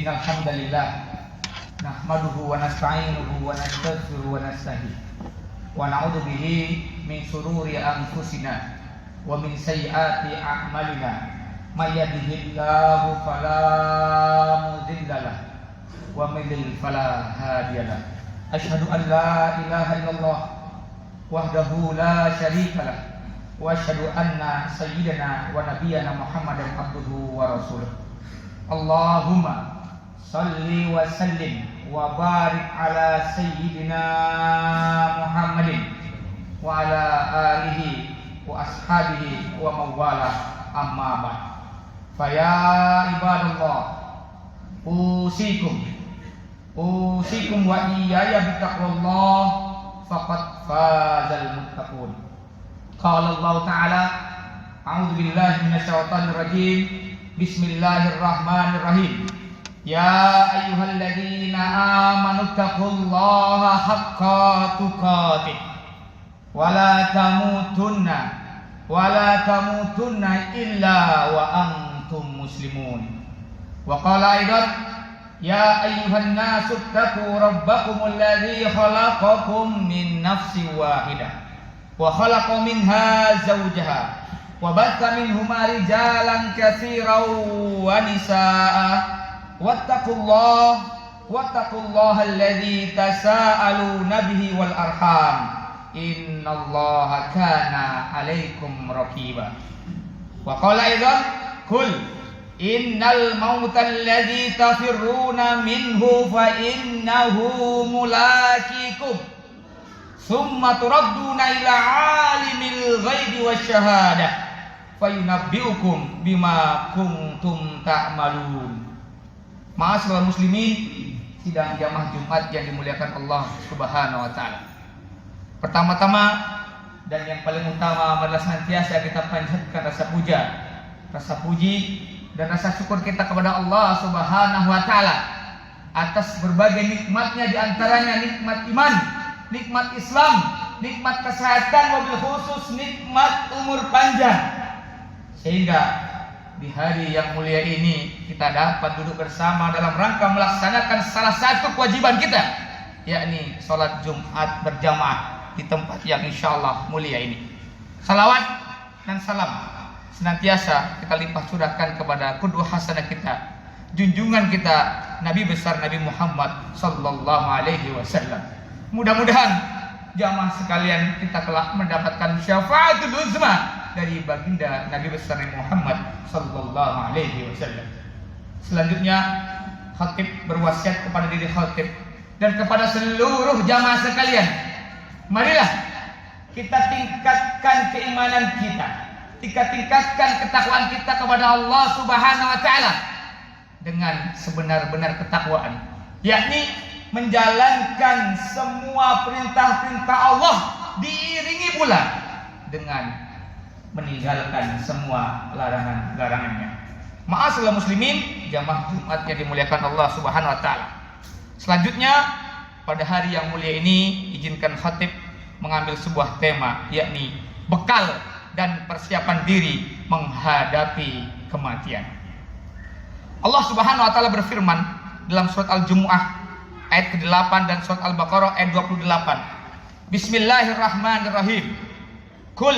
Innal hamdalillah nahmaduhu wa nasta'inuhu wa nastaghfiruhu wa nastahdi wa na'udzu bihi min shururi anfusina wa min sayyiati a'malina may yahdihillahu fala mudilla lahu wa may yudlil fala hadiya lahu. Asyhadu an la ilaha illallah wahdahu la syarika lahu wa asyhadu anna sayyidana wa nabiyyana Muhammadan abduhu wa rasuluh. Allahumma salli wa sallim wa barik ala sayyidina Muhammadin wa ala alihi wa ashabihi wa mawala amma ba'd. Fa ya ibadallah usikum wa iyaya bittaqwallah faqad fazal muttaqun. Qala Allah ta'ala a'udzu billahi minasyaitonir rajim. Bismillahirrahmanirrahim. Ya ayyuhalladzina amanu taqullaha haqqa tuqatih wa la tamutunna illa wa antum muslimun. Wa qala aidan ya ayyuhan nasu taqu rabbakumul ladzi khalaqakum min nafsin wahidah wa khalaqa minha zawjaha wa batha minhuma rijalan katsiran wa nisaa wattaqullaha alladzi tasaaluna bihi wal arham innallaha kana 'alaikum raqiba. Wa qala aidan qul innal mauta alladzi tafirruna minhu fa innahu mulaqikum thumma turadduna ila 'alimil ghaibi wasyahadah fayunabbiukum bima kuntum ta'malun. Ma'asyiral muslimin, sidang jamaah Jumat yang dimuliakan Allah Subhanahu wa taala. Pertama-tama dan yang paling utama adalah senantiasa kita panjatkan rasa puji dan rasa syukur kita kepada Allah Subhanahu wa taala atas berbagai nikmatnya, di antaranya nikmat iman, nikmat Islam, nikmat kesehatan, wabil khusus nikmat umur panjang, sehingga di hari yang mulia ini kita dapat duduk bersama dalam rangka melaksanakan salah satu kewajiban kita, yakni sholat Jumat berjamaah di tempat yang insyaallah mulia ini. Salawat dan salam senantiasa kita limpah curahkan kepada qudwah hasanah kita, junjungan kita, Nabi besar Nabi Muhammad sallallahu alaihi wasallam. Mudah-mudahan jamaah sekalian kita kelak mendapatkan syafaatul uzma dari baginda Nabi besar Muhammad sallallahu alaihi wasallam. Selanjutnya khatib berwasiat kepada diri khatib dan kepada seluruh jamaah sekalian, marilah kita tingkatkan keimanan kita tingkatkan ketakwaan kita kepada Allah Subhanahu wa taala dengan sebenar-benar ketakwaan, yakni menjalankan semua perintah-perintah Allah diiringi pula dengan meninggalkan semua larangan-larangannya. Ma'asyiral muslimin, jamaah Jumat yang dimuliakan Allah Subhanahu wa taala. Selanjutnya pada hari yang mulia ini izinkan khatib mengambil sebuah tema, yakni bekal dan persiapan diri menghadapi kematian. Allah Subhanahu wa taala berfirman dalam surat Al-Jumu'ah ayat ke-8 dan surat Al-Baqarah ayat 28. Bismillahirrahmanirrahim. Qul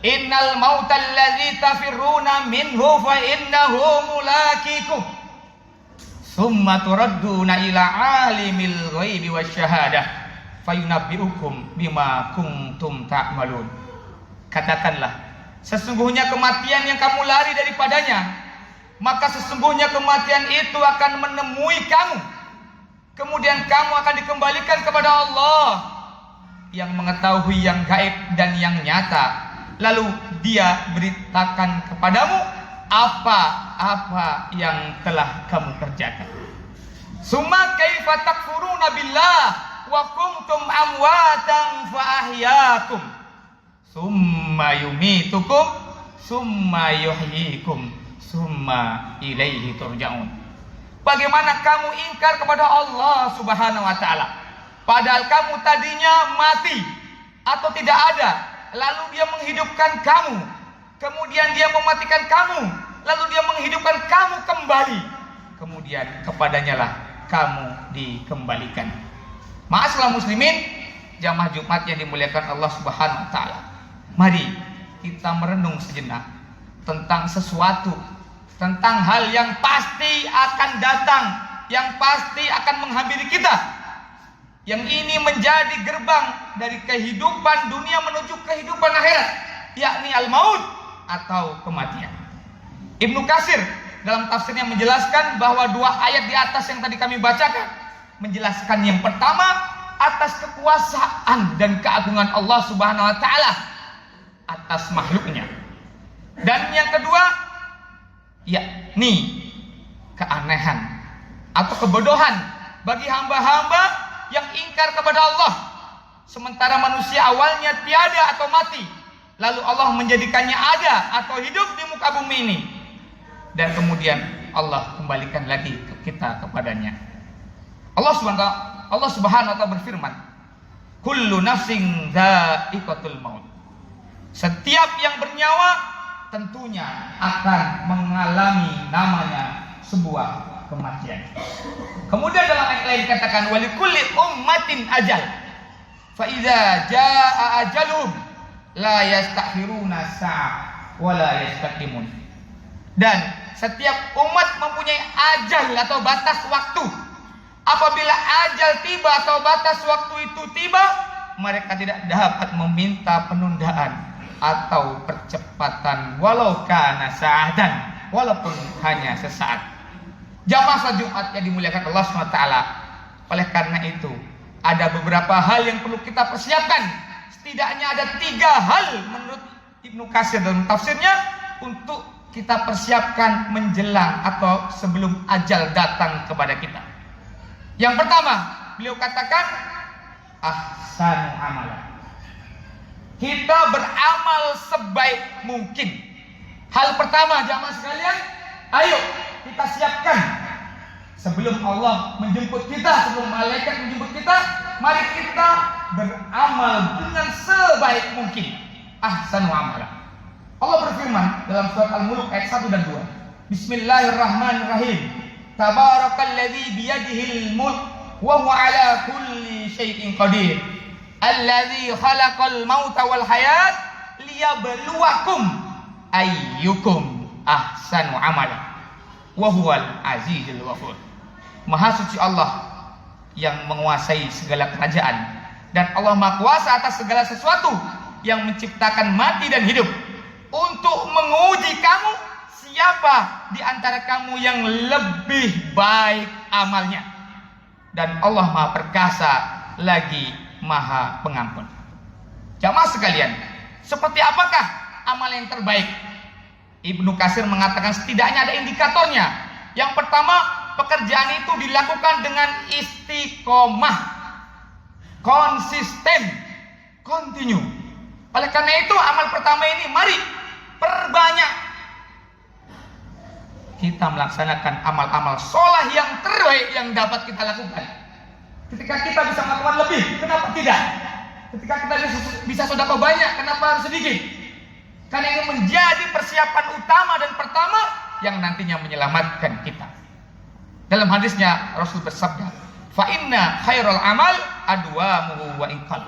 innal mautal ladzi tafirruna minhu fa innahu mulaqikum summa turadduna ila 'alimil ghaibi wasyahadah fayunabbiukum bima kuntum ta'malun. Katakanlah, sesungguhnya kematian yang kamu lari daripadanya, maka sesungguhnya kematian itu akan menemui kamu, kemudian kamu akan dikembalikan kepada Allah yang mengetahui yang gaib dan yang nyata. Lalu dia beritakan kepadamu apa-apa yang telah kamu kerjakan. Summa kaifa takfuruna billah wa kuntum amwatan fa ahyaakum summa yumitukum summa yuhyikum summa ilaihi turja'un. Bagaimana kamu ingkar kepada Allah Subhanahu wa taala padahal kamu tadinya mati atau tidak ada, lalu dia menghidupkan kamu, kemudian dia mematikan kamu, lalu dia menghidupkan kamu kembali. kemudian kepadanya lah kamu dikembalikan. Ma'asyiral muslimin, jamaah Jumat yang dimuliakan Allah Subhanahu wa taala. Mari kita merenung sejenak tentang sesuatu, tentang hal yang pasti akan datang, yang pasti akan menghampiri kita. Yang ini menjadi gerbang dari kehidupan dunia menuju kehidupan akhirat, yakni al-maut atau kematian. Ibnu Katsir dalam tafsirnya menjelaskan bahwa dua ayat di atas yang tadi kami bacakan menjelaskan yang pertama atas kekuasaan dan keagungan Allah Subhanahu wa taala atas makhluknya. Dan yang kedua yakni keanehan atau kebodohan bagi hamba-hamba yang ingkar kepada Allah. Sementara manusia awalnya tiada atau mati, lalu Allah menjadikannya ada atau hidup di muka bumi ini, dan kemudian Allah kembalikan lagi ke kita kepadanya. Allah Subhanahu wa taala berfirman, kullu nafsin dha'iqatul maut. Setiap yang bernyawa tentunya akan mengalami namanya sebuah kematian. Kemudian dalam ayat lain dikatakan walikulli ummatin ajal. Fa idza jaa ajaluhum la yastakhiruna sa'a wa la yastaqdimun. Dan setiap umat mempunyai ajal atau batas waktu. Apabila ajal tiba atau batas waktu itu tiba, mereka tidak dapat meminta penundaan atau percepatan walau kana sa'atan, walaupun hanya sesaat. Jamaah salat Jumat yang dimuliakan Allah SWT. Oleh karena itu, ada beberapa hal yang perlu kita persiapkan. Setidaknya ada 3 hal menurut Ibnu Katsir dalam tafsirnya untuk kita persiapkan menjelang atau sebelum ajal datang kepada kita. Yang pertama, beliau katakan ahsanu amalan. Kita beramal sebaik mungkin. Hal pertama jamaah sekalian, ayo kita siapkan sebelum Allah menjemput kita, sebelum malaikat menjemput kita, mari kita beramal dengan sebaik mungkin. Ahsanu amalan. Allah berfirman dalam surat Al-Mulk ayat 1 dan 2. Bismillahirrahmanirrahim. Tabarakalladzi biyadihil mulk wa huwa ala kulli syai'in qadir. Alladzi khalaqal mauta wal hayat liyabluwakum ayyukum ahsanu amalan. Wa huwal azizul ghafur. Maha suci Allah yang menguasai segala kerajaan, dan Allah Maha Kuasa atas segala sesuatu, yang menciptakan mati dan hidup untuk menguji kamu siapa di antara kamu yang lebih baik amalnya. Dan Allah Maha Perkasa lagi Maha Pengampun. Jamaah sekalian, seperti apakah amal yang terbaik? Ibnu Katsir mengatakan setidaknya ada indikatornya. Yang pertama, pekerjaan itu dilakukan dengan istiqomah, konsisten, continue. Oleh karena itu amal pertama ini mari perbanyak kita melaksanakan amal-amal sholeh yang terbaik yang dapat kita lakukan. Ketika kita bisa melakukan lebih, kenapa tidak? Ketika kita bisa sedekah banyak, kenapa harus sedikit? Karena ini menjadi persiapan utama dan pertama yang nantinya menyelamatkan kita. Dalam hadisnya Rasul bersabda, "Fa inna khairal amal adwamuhu wa inqal."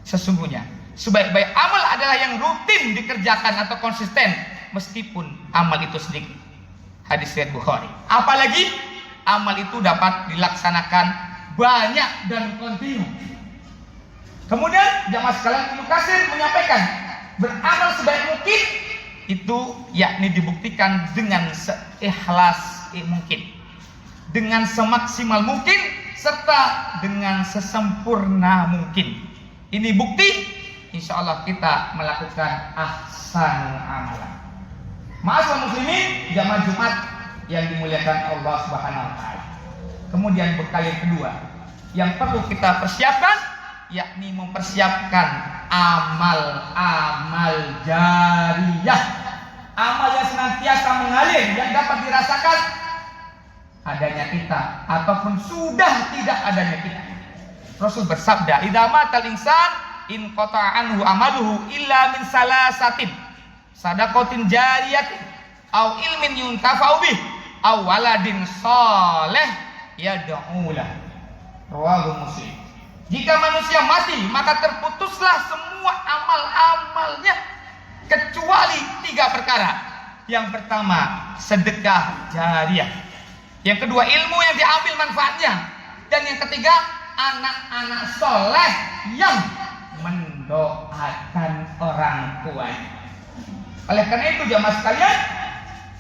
Sesungguhnya sebaik-baik amal adalah yang rutin dikerjakan atau konsisten meskipun amal itu sedikit. Hadis riwayat Bukhari. Apalagi amal itu dapat dilaksanakan banyak dan kontinu. Kemudian jamaah sekalian, Ibnu Katsir menyampaikan beramal sebaik mungkin itu yakni dibuktikan dengan seikhlas mungkin, dengan semaksimal mungkin, serta dengan sesempurna mungkin. Ini bukti insya Allah kita melakukan ahsanul amalan. Ma'asyiral muslimin, jamaah Jumat yang dimuliakan Allah Subhanahu wa taala. Kemudian bekal yang kedua yang perlu kita persiapkan yakni mempersiapkan amal-amal jariyah, amal yang senantiasa mengalir, yang dapat dirasakan adanya kita ataupun sudah tidak adanya kita. Rasul bersabda, "Idza matal insan in qata'a anhu amaluhu illa min salasatin, sadaqatin jariyatin, au ilmin yuntafa'u bih, aw waladin shalih yad'u lahu. Rawahu Muslim. Jika manusia mati, maka terputuslah semua amal-amalnya kecuali 3 perkara. Yang pertama, sedekah jariyah. Yang kedua, ilmu yang diambil manfaatnya. Dan yang ketiga, anak-anak soleh yang mendoakan orang tuanya. Oleh karena itu jamaah sekalian,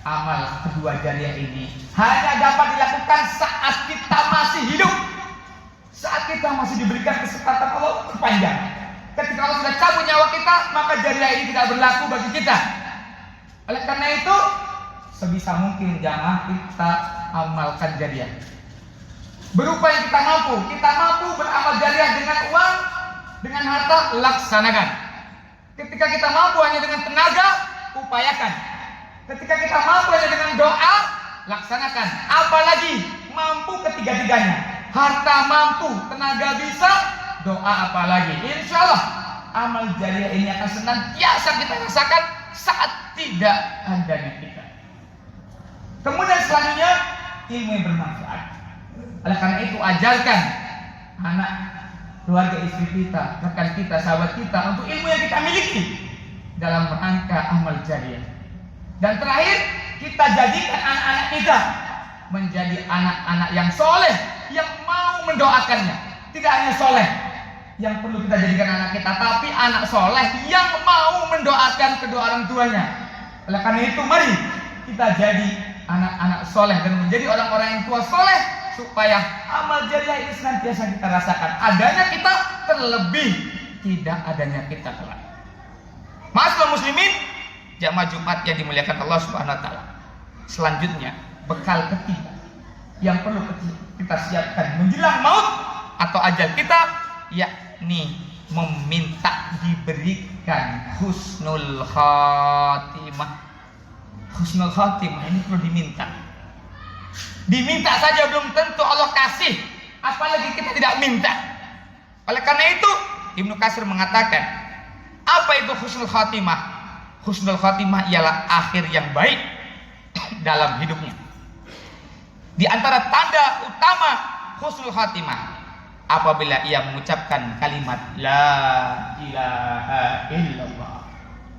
amal kedua jariyah ini hanya dapat dilakukan saat kita masih hidup, saat kita masih diberikan kesempatan Allah terpanjang. Ketika Allah sudah cabut nyawa kita, maka jariyah ini tidak berlaku bagi kita. Oleh karena itu, sebisa mungkin jamaah kita amalkan jariyah. Berupa yang kita mampu beramal jariyah dengan uang, dengan harta, laksanakan. Ketika kita mampu hanya dengan tenaga, upayakan. Ketika kita mampu hanya dengan doa, laksanakan. Apalagi mampu ketiga-tiganya. Harta mampu, tenaga bisa, doa apalagi. Insya Allah amal jariyah ini akan senantiasa kita rasakan saat tidak adanya kita. Kemudian selanjutnya, ilmu yang bermanfaat. Oleh karena itu ajarkan anak, keluarga, istri kita, rekan kita, sahabat kita untuk ilmu yang kita miliki dalam rangka amal jariyah. Dan terakhir, kita jadikan anak-anak kita menjadi anak-anak yang soleh, yang mau mendoakannya. Tidak hanya soleh yang perlu kita jadikan anak kita, tapi anak soleh yang mau mendoakan kedua orang tuanya. Oleh karena itu, mari kita jadi anak-anak soleh dan menjadi orang-orang yang tua soleh, supaya amal jariyah ini senantiasa kita rasakan. Adanya kita, terlebih tidak adanya kita kelak. Ma'asyiral muslimin, jamaah Jumat yang dimuliakan Allah Subhanahu wa taala. Selanjutnya, bekal ketiga yang perlu kita siapkan menjelang maut atau ajal kita, yakni meminta diberikan husnul khatimah. Husnul khatimah ini perlu diminta. Diminta saja belum tentu Allah kasih, apalagi kita tidak minta. Oleh karena itu, Ibnu Katsir mengatakan, apa itu husnul khatimah? Husnul khatimah ialah akhir yang baik dalam hidupnya. Di antara tanda utama husnul khatimah, apabila ia mengucapkan kalimat la ilaha illallah.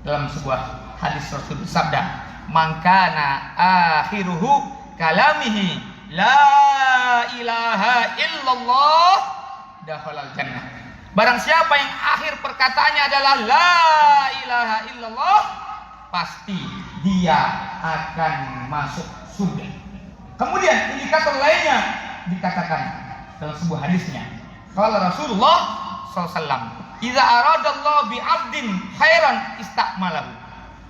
Dalam sebuah hadis Rasul bersabda, "Mangkana akhiruhu kalamihi la ilaha illallah dakhalal jannah." Barang siapa yang akhir perkataannya adalah la ilaha illallah, pasti dia akan masuk surga. Kemudian indikator lainnya dikatakan dalam sebuah hadisnya, qala Rasulullah SAW, "Idza aradallahu bi 'abdin khairan istakmalahu."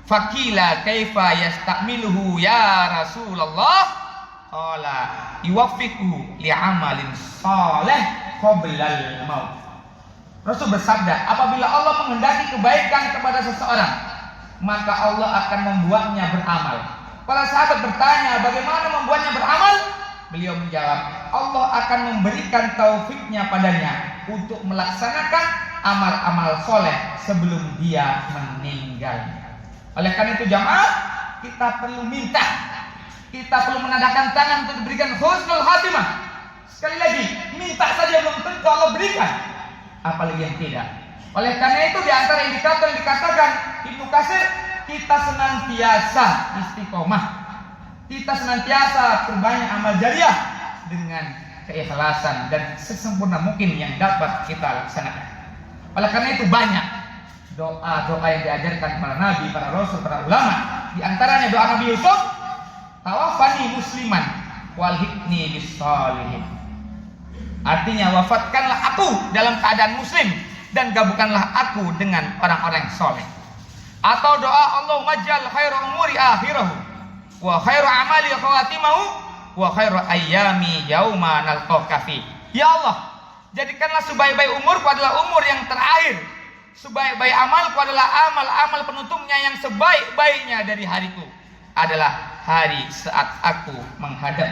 Fakila kaifa yastakmiluhu ya Rasulullah? Qala yuwaffiqu li'amalin salih qoblal maut. Rasul bersabda, apabila Allah menghendaki kebaikan kepada seseorang, maka Allah akan membuatnya beramal. Para sahabat bertanya, bagaimana membuatnya beramal? Beliau menjawab, Allah akan memberikan taufiknya padanya untuk melaksanakan amal-amal soleh sebelum dia meninggal. Oleh karena itu jamaah, kita perlu minta, kita perlu menadahkan tangan untuk diberikan husnul khatimah. Sekali lagi, minta saja belum tentu Allah berikan, apalagi yang tidak. Oleh karena itu, di antara indikator yang dikatakan Ibnu Katsir, kita senantiasa istiqomah, kita senantiasa perbanyak amal jariyah dengan keikhlasan dan sesempurna mungkin yang dapat kita laksanakan. Oleh karena itu banyak doa-doa yang diajarkan para nabi, para rasul, para ulama. Di antaranya doa Nabi Yusuf, tawafani musliman walhiqni bis-shalihin. Artinya, wafatkanlah aku dalam keadaan muslim dan gabungkanlah aku dengan orang-orang soleh. Atau doa Allahumma ja'al khairu umuri akhirahu wa khairu amali khawatimahu wa khairu ayyami yauma nalqaka fi. Ya Allah, jadikanlah sebaik-baik umurku adalah umur yang terakhir, sebaik-baik amalku adalah amal-amal penutupnya, yang sebaik-baiknya dari hariku adalah hari saat aku menghadap.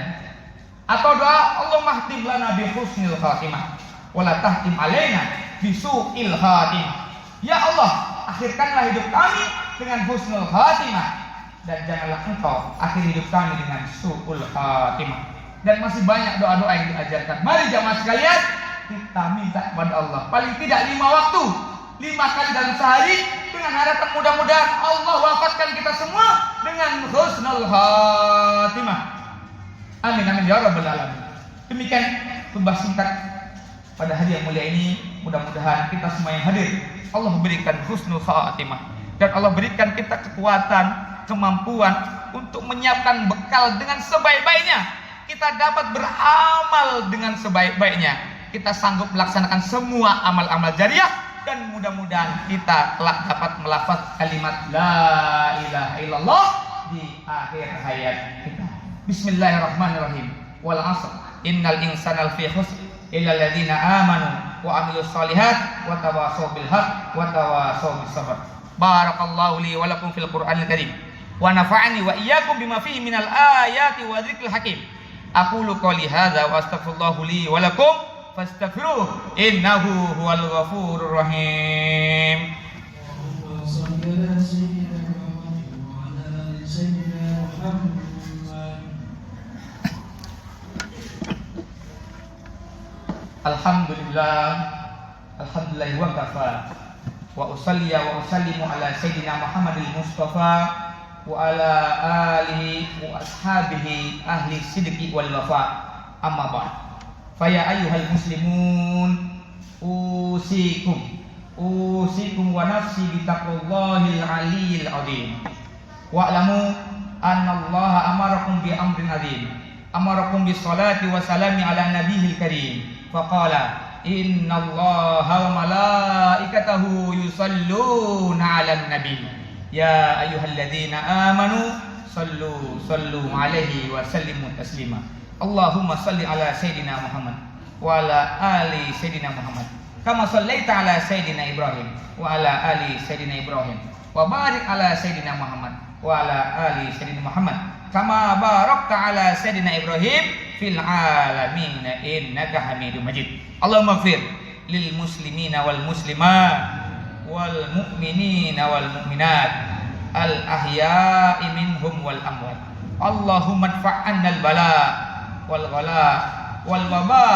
Atau doa Allahumma htim lana bi husnil khatimah wa la tahtim alaina bi su'il khatimah. Ya Allah, akhirkanlah hidup kami dengan husnul khatimah dan janganlah engkau akhiri hidup kami dengan su'ul khatimah. Dan masih banyak doa-doa yang diajarkan. Mari jamaah sekalian, kita minta kepada Allah paling tidak 5 waktu, 5 kali dalam sehari, dengan harapan mudah-mudahan Allah wafatkan kita semua dengan husnul khatimah. Amin amin ya rabbal alamin. Demikian khutbah singkat pada hari yang mulia ini. Mudah-mudahan kita semua yang hadir Allah berikan husnul khatimah, dan Allah berikan kita kekuatan, kemampuan untuk menyiapkan bekal dengan sebaik-baiknya. Kita dapat beramal dengan sebaik-baiknya. Kita sanggup melaksanakan semua amal-amal jariah, dan mudah-mudahan kita kelak dapat melafaz kalimat la ilaha illallah di akhir hayat kita. Bismillahirrahmanirrahim. Wal 'asr innal insana lafi khusr illa alladziina aamanu wa 'amilus shalihat wa tawashaw bil haqq wa tawashaw bis sabr. Barakallahu li wa lakum fil Qur'anil karim wa nafa'ani wa iyyakum bima fihi minal ayati wa dzikril hakim. Aqulu qouli hadza wa astaghfirullahu li wa lakum fastaghfiruhu innahu huwal ghafurur rahim. Alhamdulillah, alhamdulillah wa kafa, wa usalli wa usallimu ala sayyidina Muhammadil Mustafa wa ala alihi wa ashabihi ahli sidqi wal wafa. Amma ba'd. Fa ya ayyuhal muslimun, usikum wa nafsi bi taqwallahil aliyyil azim. Wa'lamu anna Allah amarakum bi amrin azim. Amarakum bis salati wa salami ala nabiyil karim. Faqala inna Allaha wa malaikatahu yusalluna 'alan nabi. Ya ayyuhalladzina amanu sallu alaihi wa sallimu taslima. Allahumma salli ala sayyidina Muhammad wa ala ali sayyidina Muhammad kama sallaita ala sayyidina Ibrahim wa ala ali sayyidina Ibrahim wa barik ala sayyidina Muhammad wa ala ali sayyidina Muhammad kama barakta ala sayyidina Ibrahim fil alamin innaka Hamidum Majid. Allahumma ighfir lil muslimina wal muslimat wal mu'minina wal mu'minat al ahya'i minhum wal amwat. Allahumma adfa'anna al bala wal ghala wal waba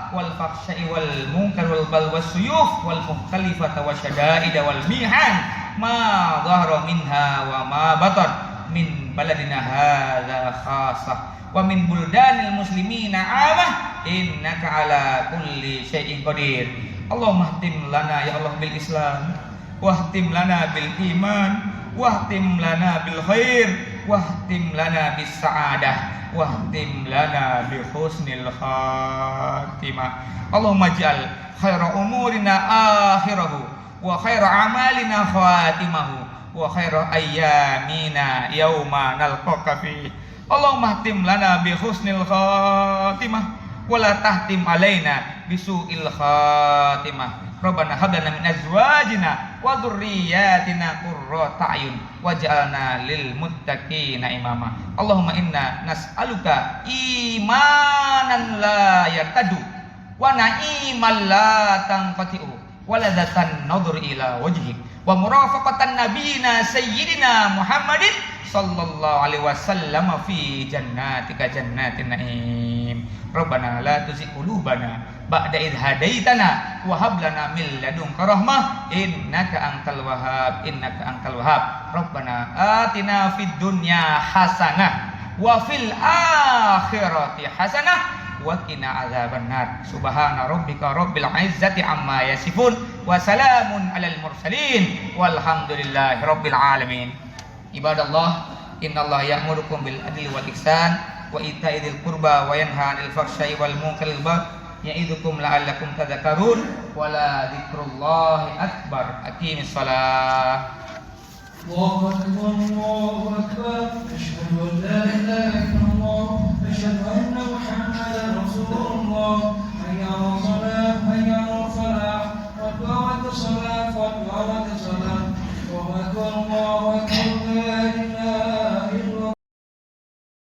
wal fahsya'i wal munkar wal bal was suyuf wal mukhtalifata wasyada'ida wal mihan ma dhahara minha wa ma batan min baladina hadza khassah wa min buldanil muslimina 'amah innaka ala kulli syai'in qadir. Allahumma htim lana ya Allah bil Islam, wahtim lana bil iman, wahtim lana bil khair, wahtim lana bis sa'adah, wahtim lana bi husnil khatimah. Allahumma ij'al khaira umurina akhirahu wa khaira amalina khatimahu wa khaira ayyamina yauma nalqaka fi. Allahumma htim lana bi husnil khatimah wala tahtim alaina bisu'il khatimah. Rabbana hab lana min azwajina wa dzurriyyatina qurrata a'yun waj'alna lil muttaqina imama. Allahumma inna nas'aluka imanan la yartadu wa na'iman la tanqati'u wa ladzatan nadhur ila wajhik wa murafaqatan nabiyina sayyidina Muhammadin sallallahu alaihi wasallam fi jannatika jannatin na'im. Rabbana la tuzigh qulubana ba'da idh hadaitana wa hab lana min ladunka rahmah innaka antal wahhab Rabbana atina fid dunya hasanah wa fil akhirati hasanah wa qina adzabannar. Subhana rabbika rabbil izzati amma yasifun wa salamun alal mursalin walhamdulillahi rabbil alamin. Ibadallah, innallaha ya'murukum bil adli wal ihsan wa ita'i dzil qurba wa yanha 'anil fahsya'i wal munkaril baghi ya'idukum la'allakum tadhakkarun wa la dzikrullahi akbar. Aqimis shalah. Allahu akbar, Allahu akbar. Asyhadu an la ilaha illallah, asyhadu